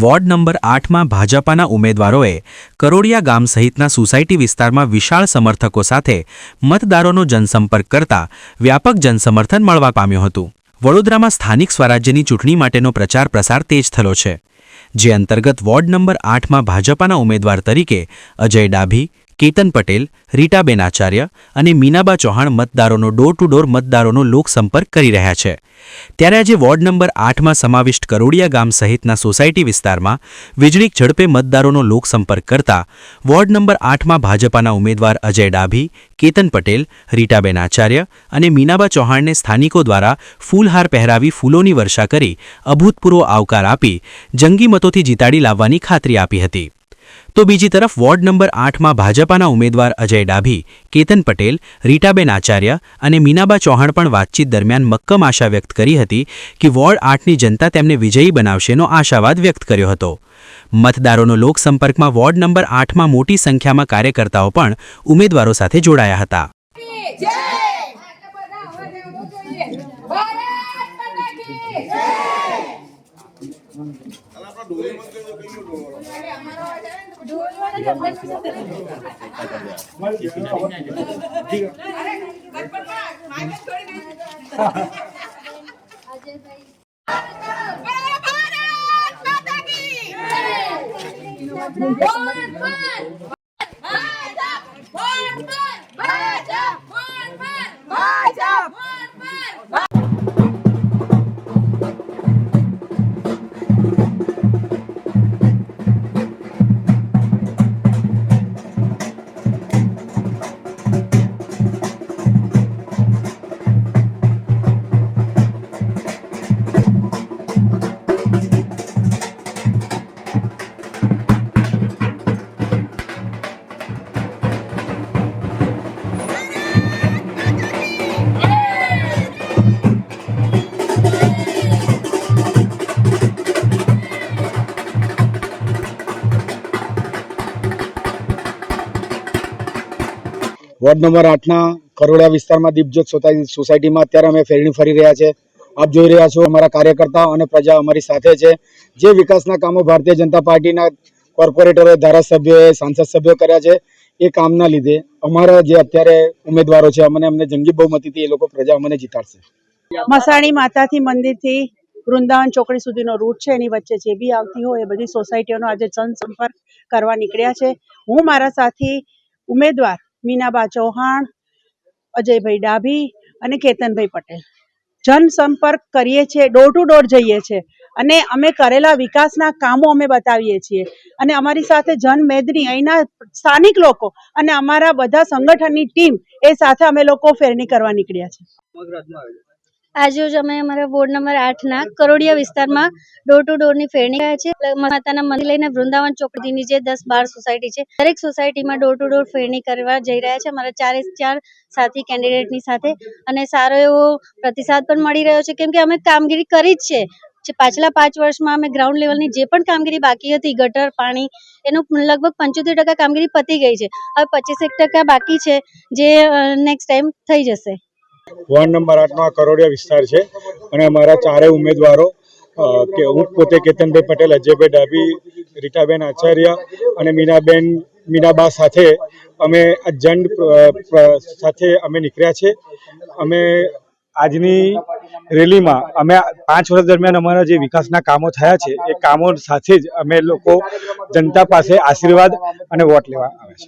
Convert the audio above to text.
Ward number 8માં ભાજપાના ઉમેદવારોએ કરોડિયા ગામ સહિતના સોસાયટી વિસ્તારમાં વિશાળ સમર્થકો સાથે મતદારોનો જનસંપર્ક કરતા વ્યાપક જનસમર્થન મળવા પામ્યું હતું। વડોદરામાં સ્થાનિક સ્વરાજ્યની ચૂંટણી માટેનો પ્રચાર પ્રસાર તેજ થયો છે, જે અંતર્ગત વોર્ડ નંબર 8માં ભાજપાના ઉમેદવાર તરીકે અજય ડાભી, કેતન પટેલ, રીટાબેન આચાર્ય અને મીનાબા ચૌહાણ મતદારોનો ડોર ટુ ડોર મતદારોનો લોકસંપર્ક કરી રહ્યા છે। ત્યારે આજે વોર્ડ નંબર 8માં સમાવિષ્ટ કરોડિયા ગામ સહિતના સોસાયટી વિસ્તારમાં વીજળી ઝડપે મતદારોનો લોકસંપર્ક કરતા વોર્ડ નંબર 8માં ભાજપાના ઉમેદવાર અજય ડાભી, કેતન પટેલ, રીટાબેન આચાર્ય અને મીનાબા ચૌહાણને સ્થાનિકો દ્વારા ફૂલહાર પહેરાવી ફૂલોની વર્ષા કરી અભૂતપૂર્વ આવકાર આપી જંગી મતોથી જીતાડી લાવવાની ખાતરી આપી હતી। તો બીજી તરફ વોર્ડ નંબર 8માં ભાજપાના ઉમેદવાર અજય ડાભી, કેતન પટેલ, રીટાબેન આચાર્ય અને મીનાબા ચૌહાણ પણ વાતચીત દરમિયાન મક્કમ આશા વ્યક્ત કરી હતી કે વોર્ડ 8ની જનતા તેમને વિજયી બનાવશેનો આશાવાદ વ્યક્ત કર્યો હતો। મતદારોનો લોકસંપર્કમાં વોર્ડ નંબર 8માં મોટી સંખ્યામાં કાર્યકર્તાઓ પણ ઉમેદવારો સાથે જોડાયા હતા। વોર્ડ નંબર 8ના કરોડિયા વિસ્તારમાં દીપજોત સોસાયટીમાં અત્યારે અમે ફેરણી ફરી રહ્યા છે। આપ જોઈ રહ્યા છો અમારા કાર્યકર્તાઓ અને પ્રજા અમારી સાથે છે। જે વિકાસના કામો ભારતીય જનતા પાર્ટીના કોર્પોરેટરોએ, ધારાસભ્યોએ, સાંસદ સભ્યો કર્યા છે, એ કામના લીધે અમારા જે અત્યારે ઉમેદવારો છે અમને જંગી બહુમતીથી એ લોકો પ્રજા અમને જીતાડશે। મસાણી માતાથી મંદિરથી વૃંદાવન ચોકડી સુધીનો રૂટ છે, એની વચ્ચે જે બી આવતી હોય એ બધી સોસાયટીઓનો આજે જનસંપર્ક કરવા નીકળ્યા છે। હું મારા સાથી ઉમેદવાર મીનાબા ચૌહાણ, અજયભાઈ ડાભી અને કેતનભાઈ પટેલ જનસંપર્ક કરીએ છીએ, ડોર ટુ ડોર જઈએ છીએ અને અમે કરેલા વિકાસના કામો અમે બતાવીએ છીએ અને અમારી સાથે જનમેદની અહીંના સ્થાનિક લોકો અને અમારા બધા સંગઠનની ટીમ એ સાથે અમે લોકો ફેરણી કરવા નીકળ્યા છે। આજરોજ અમે અમારા વોર્ડ નંબર 8ના કરોડિયા વિસ્તારમાં ડોર ટુ ડોરની ફેરણી ગયા છે। માતાના મંદિર લઈને વૃંદાવન ચોકડીની જે 10-12 સોસાયટી છે, દરેક સોસાયટીમાં ડોર ટુ ડોર ફેરણી કરવા જઈ રહ્યા છે અમારા 4 સાથી કેન્ડિડેટની સાથે અને સારો એવો પ્રતિસાદ પણ મળી રહ્યો છે, કેમ કે અમે કામગીરી કરી જ છે। પાછલા 5 વર્ષમાં અમે ગ્રાઉન્ડ લેવલની જે પણ કામગીરી બાકી હતી, ગટર, પાણી, એનું લગભગ 75% કામગીરી પતી ગઈ છે। હવે 25% બાકી છે, જે નેક્સ્ટ ટાઈમ થઈ જશે। વોર્ડ નંબર 8નો આ કરોડિયા વિસ્તાર છે અને અમારા ચારેય ઉમેદવારો કે હું પોતે કેતનભાઈ પટેલ, અજયભાઈ ડાભી, રીટાબેન આચાર્ય અને મીનાબા સાથે અમે સાથે અમે નીકળ્યા છે। અમે આજની રેલીમાં અમે 5 વર્ષ દરમિયાન અમારા જે વિકાસના કામો થયા છે એ કામો સાથે જ અમે લોકો જનતા પાસે આશીર્વાદ અને વોટ લેવા આવે છે।